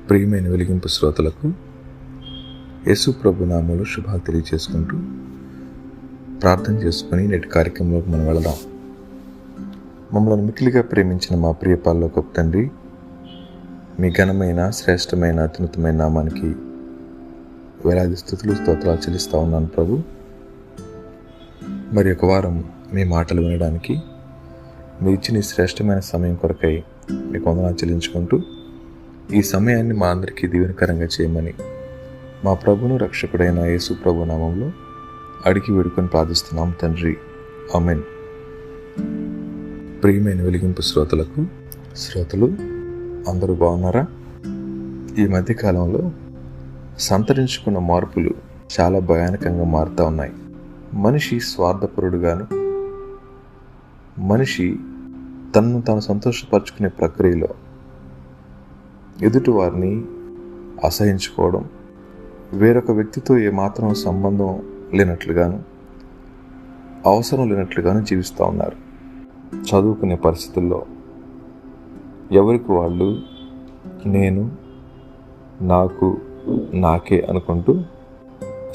ప్రియమైన వెలిగింపు శ్రోతలకు యేసు ప్రభు నామములో శుభాలు తెలియజేసుకుంటూ ప్రార్థన చేసుకుని నేటి కార్యక్రమంలోకి మనం వెళదాం. మమ్మల్ని మిక్కిలిగా ప్రేమించిన మా ప్రియ పరలోకపు తండ్రి, మీ ఘనమైన శ్రేష్టమైన అత్యున్నతమైన నామానికి వేలాది స్తుతులు స్తోత్రాలు చెల్లిస్తూ ఉన్నాను ప్రభు. మరి ఒక వారం మీ మాటలు వినడానికి మీరు ఇచ్చిన ఈ శ్రేష్టమైన సమయం కొరకై మీకు వందనాలు చెల్లించుకుంటూ ఈ సమయాన్ని మా అందరికీ దీవెనకరంగా చేయమని మా ప్రభును రక్షకుడైన యేసు ప్రభు నామంలో అడిగి వేడుకొని ప్రార్థిస్తున్నాం తండ్రి, ఆమేన్. ప్రియమైన వెలిగింపు శ్రోతలు అందరూ బాగున్నారా? ఈ మధ్యకాలంలో సంతరించుకున్న మార్పులు చాలా భయానకంగా మారుతూ ఉన్నాయి. మనిషి స్వార్థపరుడుగాను, మనిషి తనను తాను సంతోషపరచుకునే ప్రక్రియలో ఎదుటి వారిని అసహించుకోవడం, వేరొక వ్యక్తితో ఏమాత్రం సంబంధం లేనట్లుగాను, అవసరం లేనట్లుగాను జీవిస్తూ ఉన్నారు. చదువుకునే పరిస్థితుల్లో ఎవరికి వాళ్ళు నేను, నాకు, నాకే అనుకుంటూ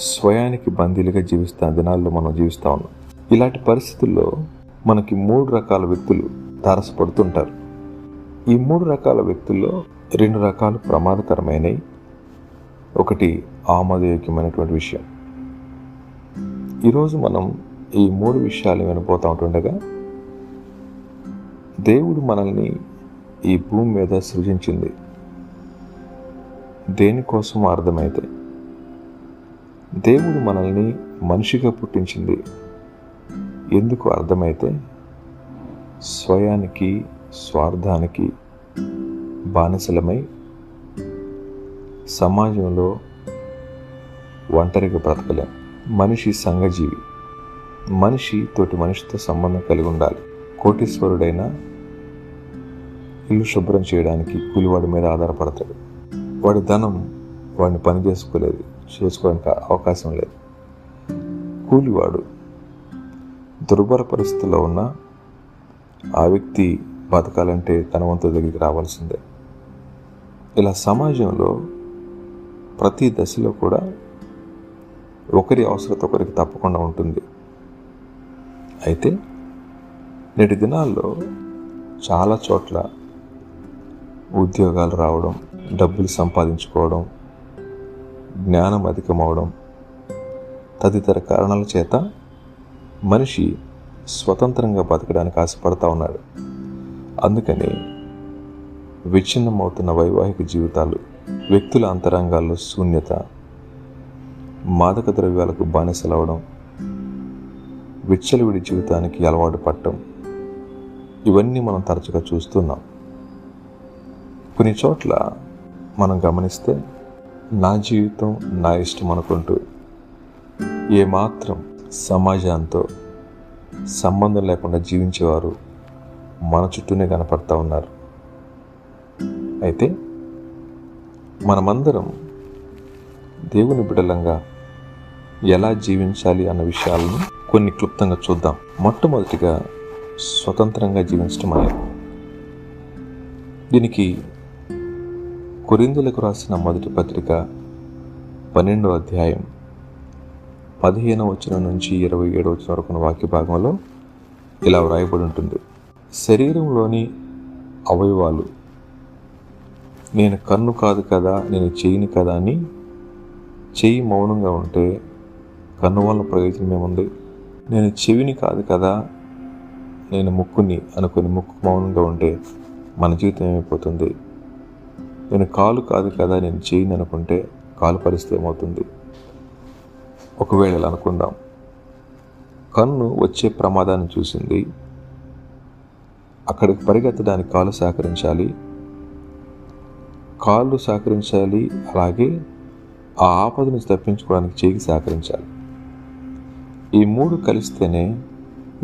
స్వయానికి బందీలుగా జీవిస్తున్న దినాల్లో మనం జీవిస్తూ ఉన్నాం. ఇలాంటి పరిస్థితుల్లో మనకి 3 రకాల వ్యక్తులు తారసపడుతుంటారు. ఈ 3 రకాల వ్యక్తుల్లో 2 రకాలు ప్రమాదకరమైనవి, ఒకటి ఆమోదయోగ్యమైనటువంటి విషయం. ఈరోజు మనం ఈ 3 విషయాలు వినబోతూ ఉంటుండగా, దేవుడు మనల్ని ఈ భూమి మీద సృజించింది దేనికోసం అర్థమైతే, దేవుడు మనల్ని మనిషిగా పుట్టించింది ఎందుకు అర్థమైతే, స్వయానికి స్వార్థానికి బానిసలమై సమాజంలో ఒంటరిగా బ్రతకలేం. మనిషి సంఘజీవి. మనిషి తోటి మనిషితో సంబంధం కలిగి ఉండాలి. కోటీశ్వరుడైనా ఇల్లు శుభ్రం చేయడానికి కూలివాడి మీద ఆధారపడతాడు. వాడి ధనం వాడిని పని చేసుకోవడానికి అవకాశం లేదు. కూలివాడు దుర్భర పరిస్థితుల్లో ఉన్న ఆ వ్యక్తి బతకాలంటే తన వంతు దగ్గరికి రావాల్సిందే. ఇలా సమాజంలో ప్రతి దశలో కూడా ఒకరి అవసరత ఒకరికి తప్పకుండా ఉంటుంది. అయితే నేటి దినాల్లో చాలా చోట్ల ఉద్యోగాలు రావడం, డబ్బులు సంపాదించుకోవడం, జ్ఞానం అధికమవడం తదితర కారణాల చేత మనిషి స్వతంత్రంగా బతకడానికి ఆశపడతా ఉన్నాడు. అందుకని విచ్ఛిన్నమవుతున్న వైవాహిక జీవితాలు, వ్యక్తుల అంతరంగాల్లో శూన్యత, మాదక ద్రవ్యాలకు బానిసలవడం, విచ్చలవిడి జీవితానికి అలవాటు పడటం, ఇవన్నీ మనం తరచుగా చూస్తున్నాం. కొన్ని చోట్ల మనం గమనిస్తే నా జీవితం నా ఇష్టం అనుకుంటూ ఏమాత్రం సమాజంతో సంబంధం లేకుండా జీవించేవారు మన చుట్టూనే కనపడతా ఉన్నారు. అయితే మనమందరం దేవుని బిడ్డలంగా ఎలా జీవించాలి అన్న విషయాలను కొన్ని క్లుప్తంగా చూద్దాం. మొట్టమొదటిగా స్వతంత్రంగా జీవించడం అనేది. దీనికి కొరింథీయులకు రాసిన మొదటి పత్రిక 12వ అధ్యాయం 15వ వచనం నుంచి 27వ వచనం వరకు వాక్య భాగంలో ఇలా వ్రాయబడి ఉంటుంది. శరీరంలోని అవయవాలు నేను కన్ను కాదు కదా, నేను చెయ్యిని కదా అని చెయ్యి మౌనంగా ఉంటే కన్ను వల్ల ప్రయోజనం ఏముంది? నేను చెవిని కాదు కదా, నేను ముక్కుని అనుకుని ముక్కు మౌనంగా ఉంటే మన జీవితం ఏమైపోతుంది? నేను కాలు కాదు కదా, నేను చెయ్యిని అనుకుంటే కాలు పరిస్థితి ఏమవుతుంది? ఒకవేళ ఇలా అనుకుందాం, కన్ను వచ్చే ప్రమాదాన్ని చూసింది, అక్కడికి పరిగెత్తడానికి కాలు సహకరించాలి, కాళ్ళు సహకరించాలి, అలాగే ఆ ఆపద నుంచి తప్పించుకోవడానికి చేయికి సహకరించాలి. ఈ 3 కలిస్తేనే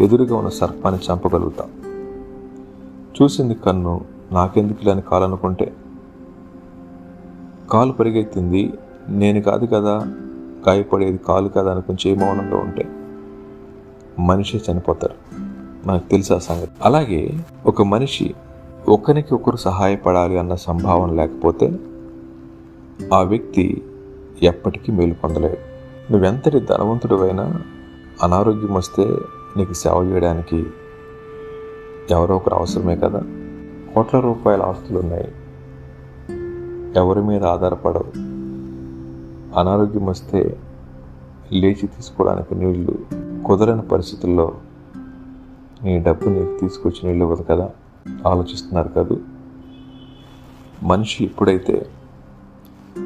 ఎదురుగా ఉన్న సర్పాన్ని చంపగలుగుతాం. చూసింది కన్ను, నాకెందుకు ఇలా కాలు అనుకుంటే, కాలు పరిగెత్తింది, నేను కాదు కదా, గాయపడేది కాలు కదా అనుకుని చేయి మౌనంగా ఉంటే మనిషి చనిపోతారు. మనకు తెలుసు ఆ సంగతి. అలాగే ఒక మనిషి ఒకరికి ఒకరు సహాయపడాలి అన్న సంభావన లేకపోతే ఆ వ్యక్తి ఎప్పటికీ మేలు పొందలేడు. నువ్వెంతటి ధనవంతుడివైనా అనారోగ్యం వస్తే నీకు సేవ చేయడానికి ఎవరో ఒకరు అవసరమే కదా. కోట్ల రూపాయల ఆస్తులు ఉన్నాయి, ఎవరి మీద ఆధారపడవు. అనారోగ్యం వస్తే లేచి తీసుకోవడానికి నీళ్లు కుదరని పరిస్థితుల్లో నీ డబ్బు నీకు తీసుకొచ్చి నీళ్ళు ఇవ్వదు కదా. ఆలోచిస్తున్నారు కదా. మనిషి ఎప్పుడైతే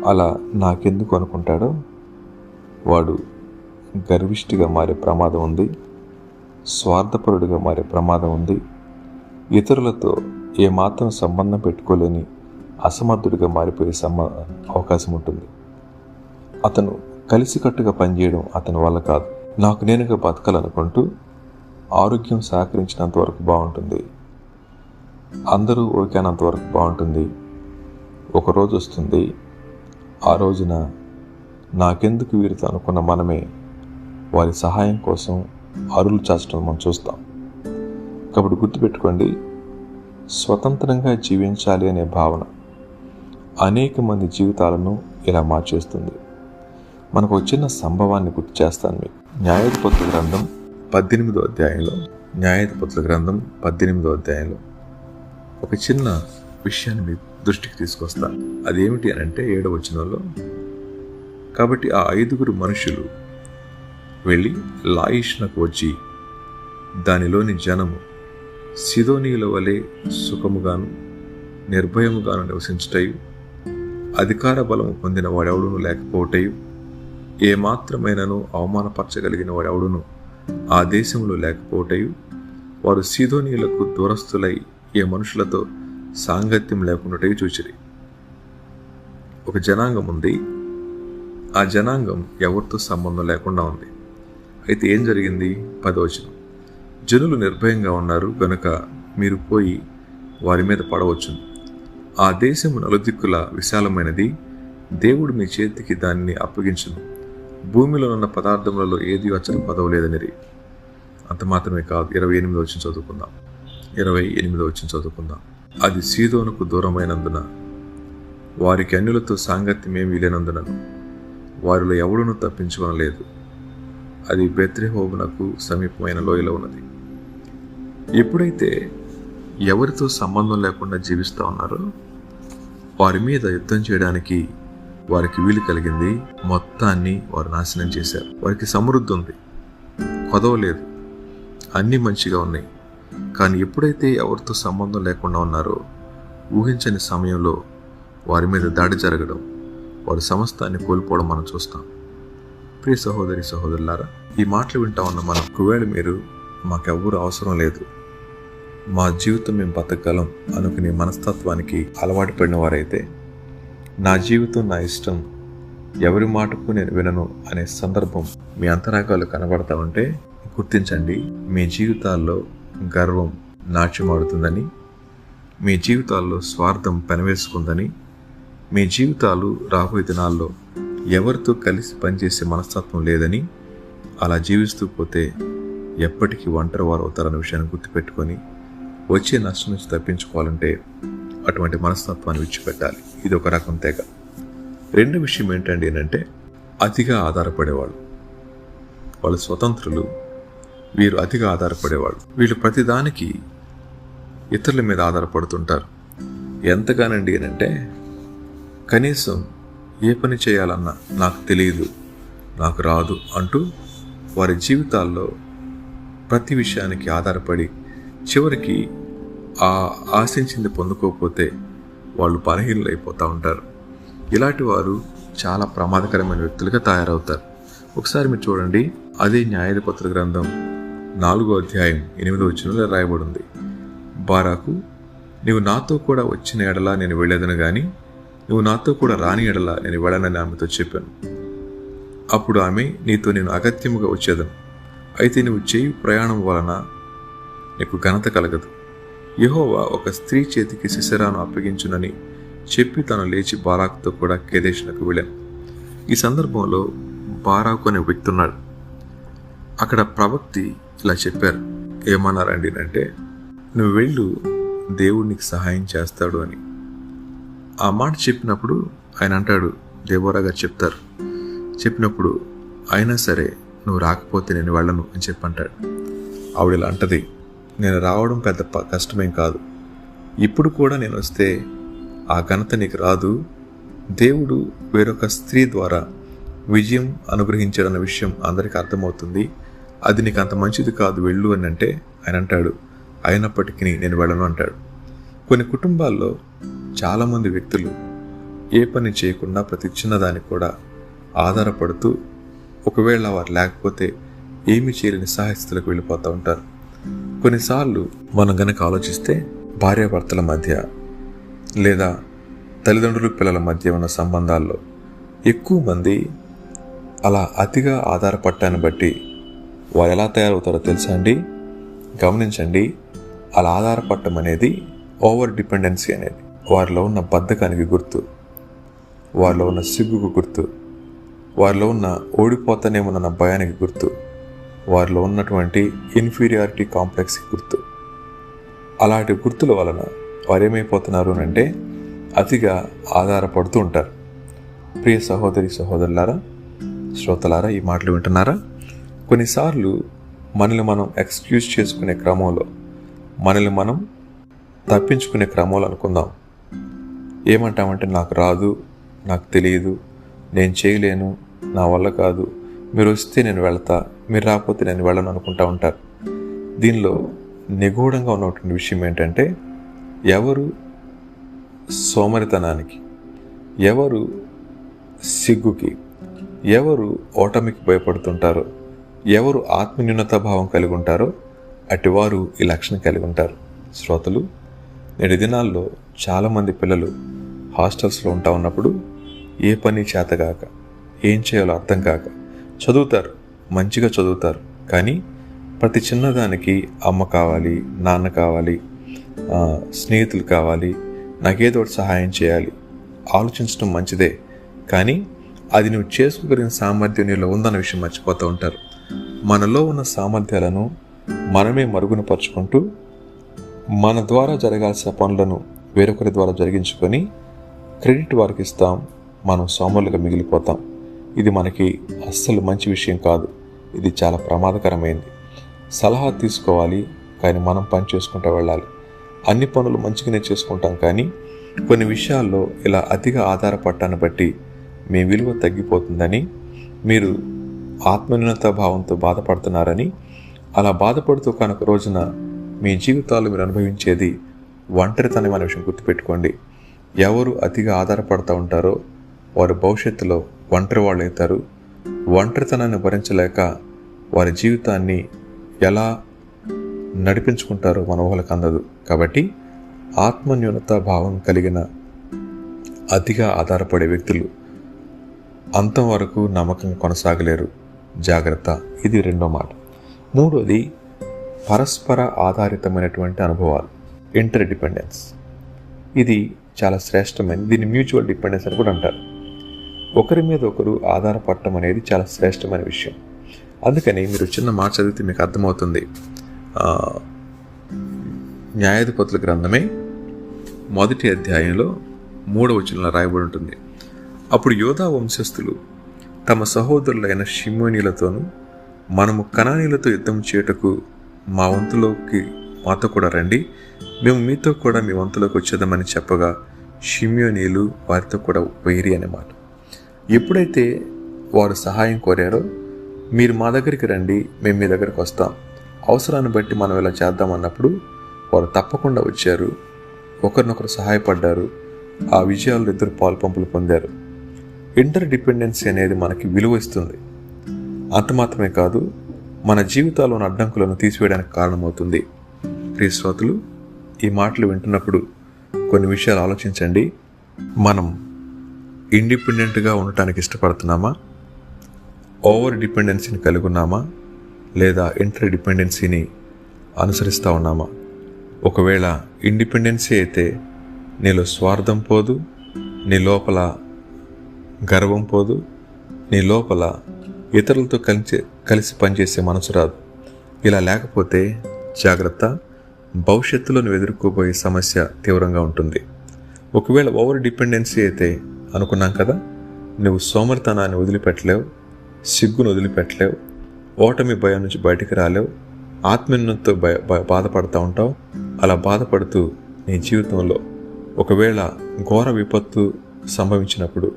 అలా నాకెందుకు అనుకుంటాడో వాడు గర్విష్ఠిగా మారే ప్రమాదం ఉంది, స్వార్థపరుడిగా మారే ప్రమాదం ఉంది, ఇతరులతో ఏమాత్రం సంబంధం పెట్టుకోలేని అసమర్థుడిగా మారిపోయే అవకాశం ఉంటుంది. అతను కలిసికట్టుగా పనిచేయడం అతని వల్ల కాదు. నాకు నేనుగా బతకాలనుకుంటూ ఆరోగ్యం సహకరించినంత వరకు బాగుంటుంది, అందరూ ఓకేనంత వరకు బాగుంటుంది. ఒకరోజు వస్తుంది, ఆ రోజున నాకెందుకు వీరితో అనుకున్న మనమే వారి సహాయం కోసం అరులు చాచడం మనం చూస్తాం. కాబట్టి గుర్తుపెట్టుకోండి, స్వతంత్రంగా జీవించాలి అనే భావన అనేక మంది జీవితాలను ఇలా మార్చేస్తుంది. మనకు ఒక చిన్న సంభవాన్ని గుర్తు చేస్తాను మీకు. న్యాయాధిపతుల గ్రంథం 18వ అధ్యాయంలో ఒక చిన్న విషయాన్ని మీ దృష్టికి తీసుకొస్తాను. అదేమిటి అని అంటే 7వ వచనంలో, కాబట్టి ఆ 5 మనుషులు వెళ్ళి లాయిష్నకు వచ్చి దానిలోని జనము సిదోనీయుల వలె సుఖముగాను నిర్భయముగాను నివసించుటయు, అధికార బలము పొందిన వాడెవడును లేకపోవటయు, ఏమాత్రమైనను అవమానపరచగలిగిన వాడెవడును ఆ దేశంలో లేకపోవటయు, వారు సీదోనీయులకు దూరస్తులై ఏ మనుషులతో సాంగత్యం లేకుండాటయు చూచిరి. ఒక జనాంగం ఉంది, ఆ జనాంగం ఎవరితో సంబంధం లేకుండా ఉంది. అయితే ఏం జరిగింది? 10వ వచనం, జనులు నిర్భయంగా ఉన్నారు గనుక మీరు పోయి వారి మీద పడవచ్చును. ఆ దేశము నలుదిక్కుల విశాలమైనది, దేవుడు మీ చేతికి దానిని అప్పగించును. భూమిలో ఉన్న పదార్థములలో ఏది అచ్చట పదవలేదనిరి. అంత మాత్రమే కాదు, 28వ వచనం చదువుకుందాం. అది సీదోనుకు దూరమైనందున వారికి అన్యులతో సాంగత్యం ఏమీ లేనందునను వారిలో ఎవడునూ తప్పించుకొనలేదు. అది బెత్లెహేమునకు సమీపమైన లోయలో ఉన్నది. ఎప్పుడైతే ఎవరితో సంబంధం లేకుండా జీవిస్తూ ఉన్నారో వారి మీద యుద్ధం చేయడానికి వారికి వీలు కలిగింది. మొత్తాన్ని వారు నాశనం చేశారు. వారికి సమృద్ధి ఉంది, కొదవలేదు, అన్నీ మంచిగా ఉన్నాయి. కానీ ఎప్పుడైతే ఎవరితో సంబంధం లేకుండా ఉన్నారో ఊహించని సమయంలో వారి మీద దాడి జరగడం, వారి సమస్తాన్ని కోల్పోవడం మనం చూస్తాం. ప్రియ సహోదరి సహోదరులారా, ఈ మాటలు వింటా ఉన్న మనం, ఒకవేళ మీరు మాకెవ్వరూ అవసరం లేదు, మా జీవితం మేము బతకగలం అనుకునే మనస్తత్వానికి అలవాటు పడిన వారైతే, నా జీవితం నా ఇష్టం, ఎవరి మాటకు నేను వినను అనే సందర్భం మీ అంతరాగాలు కనబడతా ఉంటే గుర్తించండి, మీ జీవితాల్లో గర్వం నాట్యమాడుతుందని, మీ జీవితాల్లో స్వార్థం పెనవేసుకుందని, మీ జీవితాలు రాబోయే దినాల్లో ఎవరితో కలిసి పనిచేసే మనస్తత్వం లేదని, అలా జీవిస్తూ పోతే ఎప్పటికీ ఒంటరి వారు అవుతారన్న విషయాన్ని గుర్తుపెట్టుకొని వచ్చే నష్టం నుంచి తప్పించుకోవాలంటే అటువంటి మనస్తత్వాన్ని విడిచిపెట్టాలి. ఇది ఒక రకం తెగ. రెండో విషయం ఏంటండి అంటే, అతిగా ఆధారపడేవాళ్ళు. వాళ్ళు స్వతంత్రులు, వీరు అతిగా ఆధారపడేవాళ్ళు. వీళ్ళు ప్రతిదానికి ఇతరుల మీద ఆధారపడుతుంటారు. ఎంతగానండి అంటే, కనీసం ఏ పని చేయాలన్నా నాకు తెలియదు, నాకు రాదు అంటూ వారి జీవితాల్లో ప్రతి విషయానికి ఆధారపడి చివరికి ఆ ఆశించింది పొందుకోకపోతే వాళ్ళు బలహీనలు అయిపోతూ ఉంటారు. ఇలాంటి వారు చాలా ప్రమాదకరమైన వ్యక్తులుగా తయారవుతారు. ఒకసారి మీరు చూడండి, అదే న్యాయాధిపతుల గ్రంథం 4వ అధ్యాయం 8వ వచనంలో రాయబడి ఉంది, బారాకు, నీవు నాతో కూడా వచ్చిన ఎడల నేను వెళ్ళేదను గాని నువ్వు నాతో కూడా రాని ఎడల నేను వెళ్ళనని ఆమెతో చెప్పాను. అప్పుడు ఆమె, నీతో నేను అగత్యముగా వచ్చేదను, అయితే నువ్వు చేయు ప్రయాణం వలన నీకు ఘనత కలగదు. యెహోవా ఒక స్త్రీ చేతికి సిసెరాను అప్పగించునని చెప్పి తను లేచి బారాకుతో కూడా కేదేశునకు వెళ్ళాను. ఈ సందర్భంలో బారాకు అనే వ్యక్తి ఉన్నాడు. అక్కడ ప్రవక్తి ఇలా చెప్పారు. ఏమన్నారండి అంటే, నువ్వు వెళ్ళు, దేవుడు నీకు సహాయం చేస్తాడు అని. ఆ మాట చెప్పినప్పుడు ఆయన అంటాడు, దేబోరా గారు చెప్తారు. చెప్పినప్పుడు అయినా సరే నువ్వు రాకపోతే నేను వెళ్ళను అని చెప్పంటాడు. ఆవిడ ఇలా అంటది, నేను రావడం పెద్ద కష్టమేం కాదు. ఇప్పుడు కూడా నేను వస్తే ఆ ఘనత నీకు రాదు. దేవుడు వేరొక స్త్రీ ద్వారా విజయం అనుగ్రహించాడన్న విషయం అందరికీ అర్థమవుతుంది. అది నీకు అంత మంచిది కాదు, వెళ్ళు అని అంటే ఆయన అంటాడు, అయినప్పటికీ నేను వెళ్ళను అంటాడు. కొన్ని కుటుంబాల్లో చాలామంది వ్యక్తులు ఏ పని చేయకుండా ప్రతి చిన్నదానికి కూడా ఆధారపడుతూ ఒకవేళ వారు లేకపోతే ఏమీ చేయలేని నిస్సహాయస్థితిలోకి వెళ్ళిపోతూ ఉంటారు. కొన్నిసార్లు మనం గనక ఆలోచిస్తే భార్యాభర్తల మధ్య లేదా తల్లిదండ్రులు పిల్లల మధ్య ఉన్న సంబంధాల్లో ఎక్కువ మంది అలా అతిగా ఆధారపడటాన్ని బట్టి వారు ఎలా తయారవుతారో తెలుసా అండి? గమనించండి. అలా ఆధారపడటం అనేది ఓవర్ డిపెండెన్సీ అనేది వారిలో ఉన్న బద్ధకానికి గుర్తు, వారిలో ఉన్న సిగ్గుకు గుర్తు, వారిలో ఉన్న ఓడిపోతానేమోనన్న భయానికి గుర్తు, వారిలో ఉన్నటువంటి ఇన్ఫీరియారిటీ కాంప్లెక్స్కి గుర్తు. అలాంటి గుర్తుల వలన వారు ఏమైపోతున్నారు అంటే అతిగా ఆధారపడుతూ ఉంటారు. ప్రియ సహోదరి సహోదరులారా, శ్రోతలారా, ఈ మాటలు వింటున్నారా? కొన్నిసార్లు మనల్ని మనం ఎక్స్క్యూజ్ చేసుకునే క్రమంలో, మనల్ని మనం తప్పించుకునే క్రమంలో అనుకుందాం. ఏమంటామంటే నాకు రాదు, నాకు తెలియదు, నేను చేయలేను, నా వల్ల కాదు, మీరు వస్తే నేను వెళ్తా, మీరు రాకపోతే నేను వెళ్ళను అనుకుంటా ఉంటారు. దీనిలో నిగూఢంగా ఉన్నటువంటి విషయం ఏంటంటే ఎవరు సోమరితనానికి, ఎవరు సిగ్గుకి, ఎవరు ఓటమికి భయపడుతుంటారో, ఎవరు ఆత్మన్యూనతా భావం కలిగి ఉంటారో అటివారు ఈ లక్షణం కలిగి ఉంటారు. శ్రోతలు, నేటి దినాల్లో చాలామంది పిల్లలు హాస్టల్స్లో ఉంటా ఉన్నప్పుడు ఏ పని చేతగాక, ఏం చేయాలో అర్థం కాక చదువుతారు, మంచిగా చదువుతారు, కానీ ప్రతి చిన్నదానికి అమ్మ కావాలి, నాన్న కావాలి, స్నేహితులు కావాలి, నాకేదో ఒకటి సహాయం చేయాలి. ఆలోచించడం మంచిదే, కానీ అది నువ్వు చేసుకోగలిగిన సామర్థ్యం నీలో ఉందన్న విషయం మర్చిపోతూ ఉంటారు. మనలో ఉన్న సామర్థ్యాలను మనమే మరుగున పరుచుకుంటూ మన ద్వారా జరగాల్సిన పనులను వేరొకరి ద్వారా జరిగించుకొని క్రెడిట్ వారికి ఇస్తాం, మనం సోమరులుగా మిగిలిపోతాం. ఇది మనకి అస్సలు మంచి విషయం కాదు. ఇది చాలా ప్రమాదకరమైంది. సలహా తీసుకోవాలి, కానీ మనం పని చేసుకుంటూ వెళ్ళాలి. అన్ని పనులు మంచిగానే చేసుకుంటాం, కానీ కొన్ని విషయాల్లో ఇలా అతిగా ఆధారపడటాన్ని బట్టి మీ విలువ తగ్గిపోతుందని, మీరు ఆత్మన్యూనతా భావంతో బాధపడుతున్నారని, అలా బాధపడుతూ కనుక రోజున మీ జీవితాలు మీరు అనుభవించేది ఒంటరితనం అనే విషయం గుర్తుపెట్టుకోండి. ఎవరు అతిగా ఆధారపడుతూ ఉంటారో వారు భవిష్యత్తులో ఒంటరి వాళ్ళు అవుతారు. ఒంటరితనాన్ని భరించలేక వారి జీవితాన్ని ఎలా నడిపించుకుంటారో మన ఊహలకు అందదు. కాబట్టి ఆత్మన్యూనతా భావం కలిగిన అతిగా ఆధారపడే వ్యక్తులు అంతం వరకు నమ్మకంగా కొనసాగలేరు. జాగ్రత్త. ఇది రెండో మాట. మూడోది పరస్పర ఆధారితమైనటువంటి అనుభవాలు, ఇంటర్ డిపెండెన్స్. ఇది చాలా శ్రేష్టమైనది. దీన్ని మ్యూచువల్ డిపెండెన్స్ అని కూడా అంటారు. ఒకరి మీద ఒకరు ఆధారపడటం అనేది చాలా శ్రేష్టమైన విషయం. అందుకని మీరు చిన్న మాట చదివితే మీకు అర్థమవుతుంది. న్యాయాధిపతుల గ్రంథమే 1వ అధ్యాయంలో 3వ వచనంలో రాయబడి ఉంటుంది. అప్పుడు యోధా వంశస్థులు తమ సహోదరులైన షిమ్యోనీలతోనూ, మనము కనానీలతో యుద్ధం చేయుటకు మా వంతులోకి మాతో కూడా రండి, మేము మీతో కూడా మీ వంతులోకి వచ్చేద్దామని చెప్పగా షిమ్యోనీలు వారితో కూడా వైరి అన్నమాట. ఎప్పుడైతే వారు సహాయం కోరారో, మీరు మా దగ్గరికి రండి, మేము మీ దగ్గరికి వస్తాం, అవసరాన్ని బట్టి మనం ఇలా చేద్దామన్నప్పుడు వారు తప్పకుండా వచ్చారు, ఒకరినొకరు సహాయపడ్డారు, ఆ విజయాల్లో ఇద్దరు పాలుపంపులు పొందారు. ఇంటర్ డిపెండెన్సీ అనేది మనకి విలువ ఇస్తుంది. అంత మాత్రమే కాదు, మన జీవితాల్లోని అడ్డంకులను తీసివేయడానికి కారణమవుతుంది. ప్రియ శ్రోతలు, ఈ మాటలు వింటున్నప్పుడు కొన్ని విషయాలు ఆలోచించండి. మనం ఇండిపెండెంట్గా ఉండటానికి ఇష్టపడుతున్నామా, ఓవర్ డిపెండెన్సీని కలిగి ఉన్నామా, లేదా ఇంటర్ డిపెండెన్సీని అనుసరిస్తూ ఉన్నామా? ఒకవేళ ఇండిపెండెన్సీ అయితే నీలో స్వార్థం పోదు, నీ లోపల గర్వం పోదు, నీ లోపల ఇతరులతో కలిసి పనిచేసే మనసు రాదు. ఇలా లేకపోతే జాగ్రత్త, భవిష్యత్తులో నువ్వు ఎదుర్కోబోయే సమస్య తీవ్రంగా ఉంటుంది. ఒకవేళ ఓవర్ డిపెండెన్సీ అయితే అనుకున్నాం కదా. నువ్వు సోమరితనాన్ని వదిలిపెట్టలేవు, సిగ్గును వదిలిపెట్టలేవు, ఓటమి భయం నుంచి బయటికి రాలేవు, ఆత్మీయతతో బాధపడుతూ ఉంటావు. అలా బాధపడుతూ నీ జీవితంలో ఒకవేళ ఘోర విపత్తు సంభవించినప్పుడు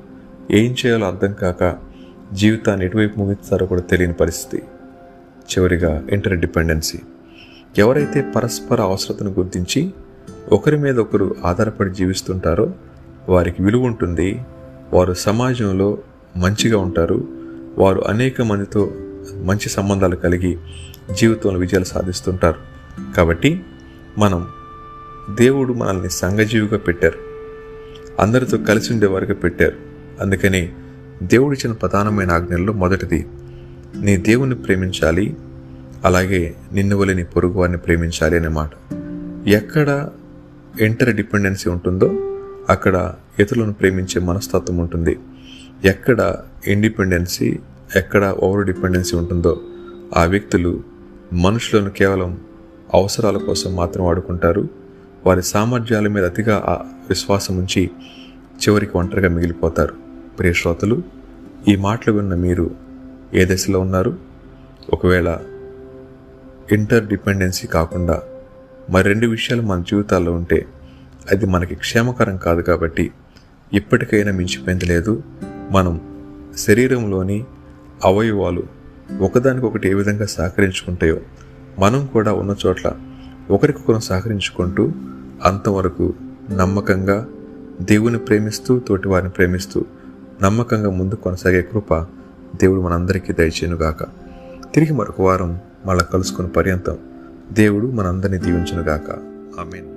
ఏం చేయాలో అర్థం కాక జీవితాన్ని ఎటువైపు ముగిస్తారో కూడా తెలియని పరిస్థితి. చివరిగా ఇంటర్ డిపెండెన్సీ. ఎవరైతే పరస్పర అవసరతను గుర్తించి ఒకరి మీద ఒకరు ఆధారపడి జీవిస్తుంటారో వారికి విలువ ఉంటుంది, వారు సమాజంలో మంచిగా ఉంటారు, వారు అనేక మందితో మంచి సంబంధాలు కలిగి జీవితంలో విజయాలు సాధిస్తుంటారు. కాబట్టి దేవుడు మనల్ని సంఘజీవిగా పెట్టారు, అందరితో కలిసి ఉండేవారుగా పెట్టారు. అందుకని దేవుడు ఇచ్చిన ప్రధానమైన ఆజ్ఞల్లో మొదటిది నీ దేవుని ప్రేమించాలి, అలాగే నిన్ను వలె నీ పొరుగు వారిని ప్రేమించాలి అనే మాట. ఎక్కడ ఇంటర్ డిపెండెన్సీ ఉంటుందో అక్కడ ఇతరులను ప్రేమించే మనస్తత్వం ఉంటుంది. ఎక్కడ ఇండిపెండెన్సీ, ఎక్కడ ఓవర్ డిపెండెన్సీ ఉంటుందో ఆ వ్యక్తులు మనుషులను కేవలం అవసరాల కోసం మాత్రం వాడుకుంటారు. వారి సామర్థ్యాల మీద అతిగా విశ్వాసం ఉంచి చివరికి ఒంటరిగా మిగిలిపోతారు. ప్రియ శ్రోతలు, ఈ మాటలు విన్న మీరు ఏ దశలో ఉన్నారు? ఒకవేళ ఇంటర్ డిపెండెన్సీ కాకుండా మరి 2 విషయాలు మన జీవితాల్లో ఉంటే అది మనకి క్షేమకరం కాదు. కాబట్టి ఇప్పటికైనా మించిపోయింది లేదు. మనం శరీరంలోని అవయవాలు ఒకదానికొకటి ఏ విధంగా సహకరించుకుంటాయో మనం కూడా ఉన్న చోట్ల ఒకరికొకరు సహకరించుకుంటూ అంతవరకు నమ్మకంగా దేవుని ప్రేమిస్తూ తోటి వారిని ప్రేమిస్తూ నమ్మకంగా ముందు కొనసాగే కృప దేవుడు మనందరికీ దయచేయునుగాక. తిరిగి మరొక వారం మళ్ళా కలుసుకున్న పర్యంతం దేవుడు మనందరినీ దీవించునుగాక. ఆమేన్.